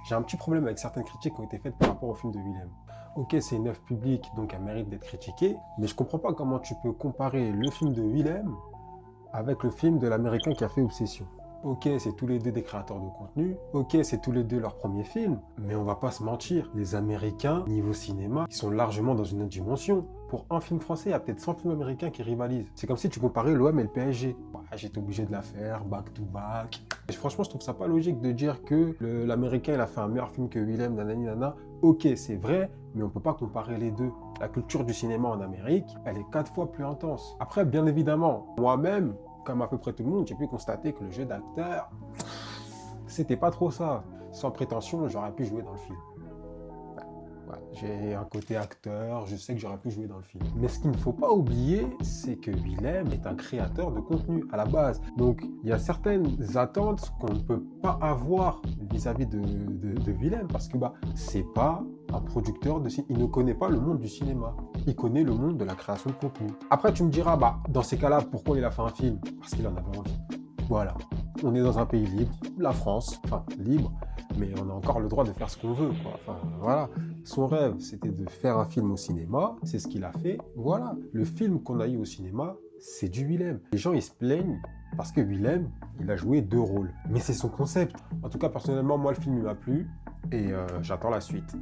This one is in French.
J'ai un petit problème avec certaines critiques qui ont été faites par rapport au film de Willem. Ok, c'est une œuvre publique, donc elle mérite d'être critiquée, mais je comprends pas comment tu peux comparer le film de Willem avec le film de l'Américain qui a fait Obsession. Ok, c'est tous les deux des créateurs de contenu, ok, c'est tous les deux leur premier film, mais on va pas se mentir, les Américains, niveau cinéma, ils sont largement dans une autre dimension. Pour un film français, il y a peut-être 100 films américains qui rivalisent. C'est comme si tu comparais l'OM et le PSG. Bah, j'étais obligé de la faire, back to back. Et franchement, je trouve ça pas logique de dire que l'Américain, il a fait un meilleur film que Willem, nanani, nana. Ok, c'est vrai, mais on peut pas comparer les deux. La culture du cinéma en Amérique, elle est 4 fois plus intense. Après, bien évidemment, moi-même, comme à peu près tout le monde, j'ai pu constater que le jeu d'acteur, c'était pas trop ça. Sans prétention, j'aurais pu jouer dans le film. Ouais, j'ai un côté acteur, je sais que j'aurais pu jouer dans le film. Mais ce qu'il ne faut pas oublier, c'est que Willem est un créateur de contenu à la base. Donc, il y a certaines attentes qu'on ne peut pas avoir vis-à-vis de Willem, parce que c'est pas un producteur de cinéma. Il ne connaît pas le monde du cinéma. Il connaît le monde de la création de contenu. Après, tu me diras, dans ces cas-là, pourquoi il a fait un film? Parce qu'il en avait envie. Voilà. On est dans un pays libre, la France, enfin libre, mais on a encore le droit de faire ce qu'on veut, quoi. Enfin, voilà. Son rêve, c'était de faire un film au cinéma, c'est ce qu'il a fait, voilà. Le film qu'on a eu au cinéma, c'est du Willem. Les gens, ils se plaignent parce que Willem, il a joué 2 rôles. Mais c'est son concept. En tout cas, personnellement, moi, le film, il m'a plu et j'attends la suite.